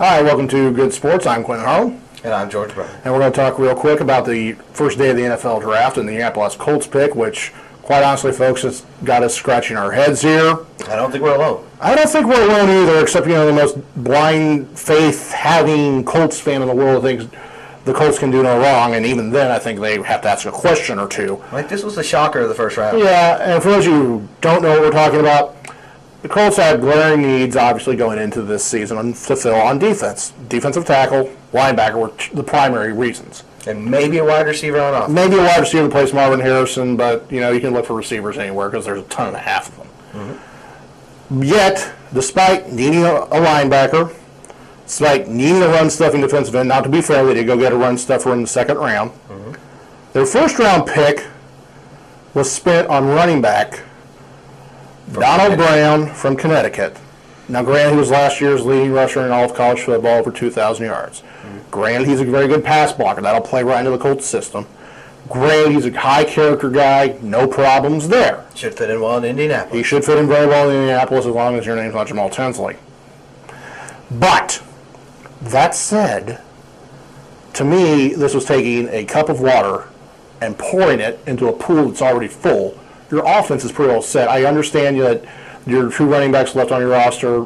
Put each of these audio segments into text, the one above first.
Hi, welcome to Good Sports. I'm Quintin Harlan. And I'm George Bremer. And we're going to talk real quick about the first day of the NFL draft and the Indianapolis Colts pick, which, quite honestly, folks, has got us scratching our heads here. I don't think we're alone. I don't think we're alone either, except, the most blind faith-having Colts fan in the world thinks the Colts can do no wrong, and even then I think they have to ask a question or two. Like, this was the shocker of the first round. Yeah, and for those of you who don't know what we're talking about, the Colts had glaring needs, obviously, going into this season to fill on defense. Defensive tackle, linebacker were the primary reasons. And maybe a wide receiver on offense. Maybe a wide receiver to replace Marvin Harrison, but, you can look for receivers anywhere because there's a ton and a half of them. Mm-hmm. Yet, despite needing a linebacker, despite needing a run-stuffing defensive end, not to be fair, they did go get a run-stuffer in the second round. Mm-hmm. Their first-round pick was spent on running back Donald Brown from Connecticut. Now, granted, he was last year's leading rusher in all of college football, over 2,000 yards. Mm-hmm. Granted, he's a very good pass blocker. That'll play right into the Colts system. Granted, he's a high-character guy. No problems there. Should fit in well in Indianapolis. He should fit in very well in Indianapolis as long as your name's not Jamal Tinsley. But, that said, to me, this was taking a cup of water and pouring it into a pool that's already full. Your offense is pretty well set. I understand that your two running backs left on your roster,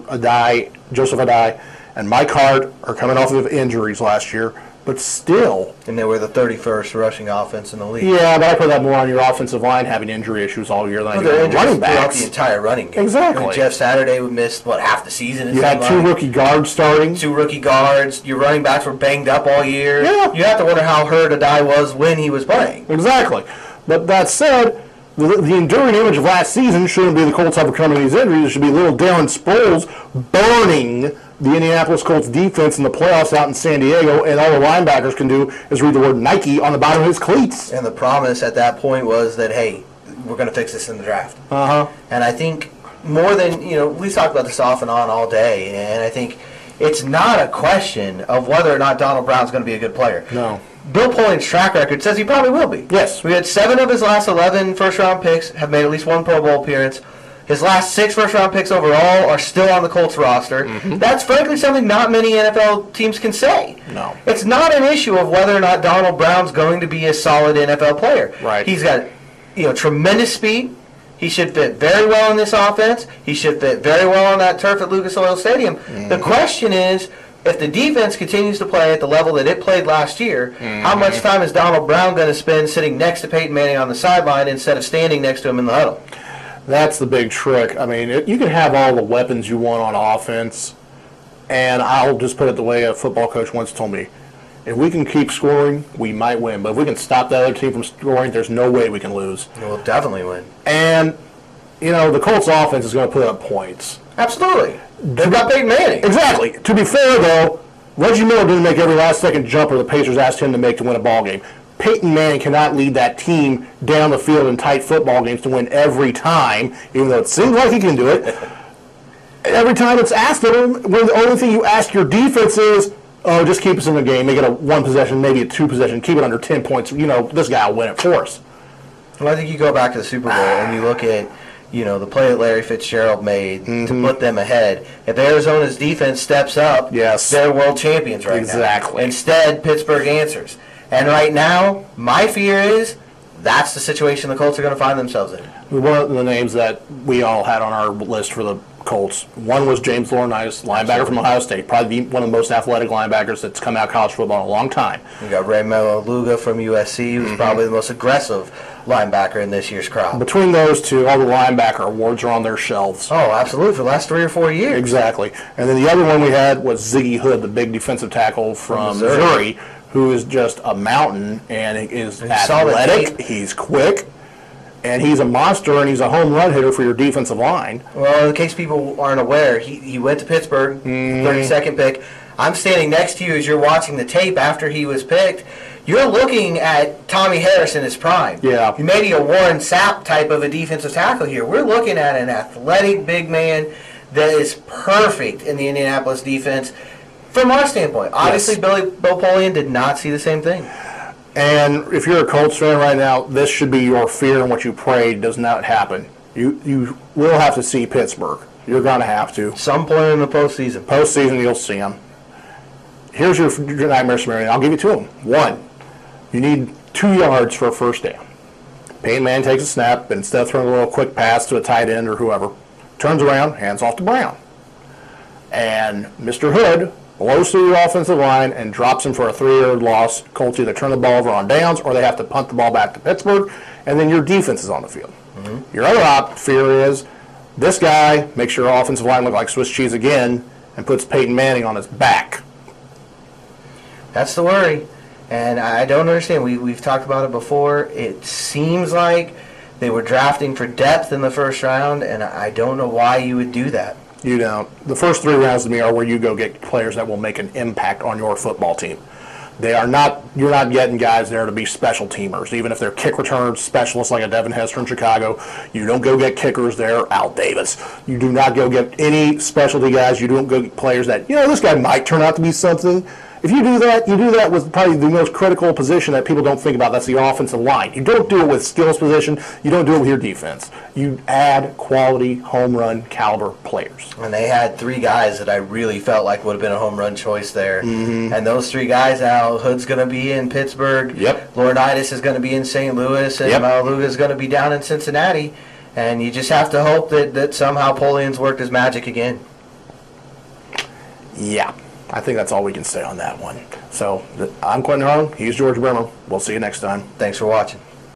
Joseph Adai, and Mike Hart are coming off of injuries last year, but still. And they were the 31st rushing offense in the league. Yeah, but I put that more on your offensive line having injury issues all year than I do on running backs. Throughout the entire running game. Exactly. I mean, Jeff Saturday missed, half the season? You had two rookie guards starting. Two rookie guards. Your running backs were banged up all year. Yeah. You have to wonder how hurt Adai was when he was playing. Exactly. But that said, the enduring image of last season shouldn't be the Colts overcoming these injuries. It should be little Darren Sproles burning the Indianapolis Colts defense in the playoffs out in San Diego, and all the linebackers can do is read the word Nike on the bottom of his cleats. And the promise at that point was that, hey, we're going to fix this in the draft. Uh-huh. And I think more than, we've talked about this off and on all day, and I think it's not a question of whether or not Donald Brown's going to be a good player. No. Bill Polian's track record says he probably will be. Yes. We had 7 of his last 11 first-round picks have made at least one Pro Bowl appearance. His last 6 first-round picks overall are still on the Colts roster. Mm-hmm. That's frankly something not many NFL teams can say. No. It's not an issue of whether or not Donald Brown's going to be a solid NFL player. Right. He's got tremendous speed. He should fit very well in this offense. He should fit very well on that turf at Lucas Oil Stadium. Mm-hmm. The question is, if the defense continues to play at the level that it played last year, how much time is Donald Brown going to spend sitting next to Peyton Manning on the sideline instead of standing next to him in the huddle? That's the big trick. I mean, you can have all the weapons you want on offense, and I'll just put it the way a football coach once told me. If we can keep scoring, we might win. But if we can stop the other team from scoring, there's no way we can lose. We'll definitely win. And, the Colts offense is going to put up points. Absolutely. They've got Peyton Manning. Exactly. To be fair, though, Reggie Miller didn't make every last-second jumper the Pacers asked him to make to win a ball game. Peyton Manning cannot lead that team down the field in tight football games to win every time, even though it seems like he can do it. Every time it's asked of him, when the only thing you ask your defense is, just keep us in the game, make it a 1 possession, maybe a 2 possession, keep it under 10 points. This guy will win it for us. Well, I think you go back to the Super Bowl and you look at the play that Larry Fitzgerald made to put them ahead. If Arizona's defense steps up, yes, they're world champions right now. Exactly. Instead, Pittsburgh answers. And right now, my fear is that's the situation the Colts are going to find themselves in. One of the names that we all had on our list for the Colts, one was James Laurinaitis, linebacker from Ohio State, probably one of the most athletic linebackers that's come out of college football in a long time. You got Ray Luga from USC, who's probably the most aggressive linebacker in this year's crop. Between those two, all the linebacker awards are on their shelves. Oh, absolutely, for the last 3 or 4 years. Exactly. And then the other one we had was Ziggy Hood, the big defensive tackle from Missouri, who is just a mountain and is athletic, he's quick, and he's a monster, and he's a home run hitter for your defensive line. Well, in case people aren't aware, he went to Pittsburgh, 32nd pick. I'm standing next to you as you're watching the tape after he was picked. You're looking at Tommy Harris in his prime. Yeah. Maybe a Warren Sapp type of a defensive tackle here. We're looking at an athletic big man that is perfect in the Indianapolis defense from our standpoint. Obviously, Bill Polian did not see the same thing. And if you're a Colts fan right now, this should be your fear, and what you pray does not happen. You will have to see Pittsburgh. You're going to have to. Some point in the postseason. Postseason, you'll see them. here's your nightmare scenario. I'll give you two of them. One, you need 2 yards for a first down. Peyton Manning takes a snap, and instead of throwing a little quick pass to a tight end or whoever, turns around, hands off to Brown. And Mr. Hood blows through the offensive line and drops him for a 3-yard loss. Colts either turn the ball over on downs or they have to punt the ball back to Pittsburgh, and then your defense is on the field. Mm-hmm. Your other fear is this guy makes your offensive line look like Swiss cheese again and puts Peyton Manning on his back. That's the worry. And I don't understand. We've talked about it before. It seems like they were drafting for depth in the first round, and I don't know why you would do that. You don't. The first 3 rounds to me are where you go get players that will make an impact on your football team. You're not getting guys there to be special teamers. Even if they're kick return specialists like a Devin Hester in Chicago, you don't go get kickers there, Al Davis. You do not go get any specialty guys. You don't go get players that, this guy might turn out to be something. If you do that with probably the most critical position that people don't think about. That's the offensive line. You don't do it with skills position. You don't do it with your defense. You add quality home run caliber players. And they had 3 guys that I really felt like would have been a home run choice there. Mm-hmm. And those 3 guys now, Hood's going to be in Pittsburgh. Yep. Laurinaitis is going to be in St. Louis. And Maluga is going to be down in Cincinnati. And you just have to hope that somehow Polian's worked his magic again. Yeah. I think that's all we can say on that one. So I'm Quintin Harlan. He's George Bremer. We'll see you next time. Thanks for watching.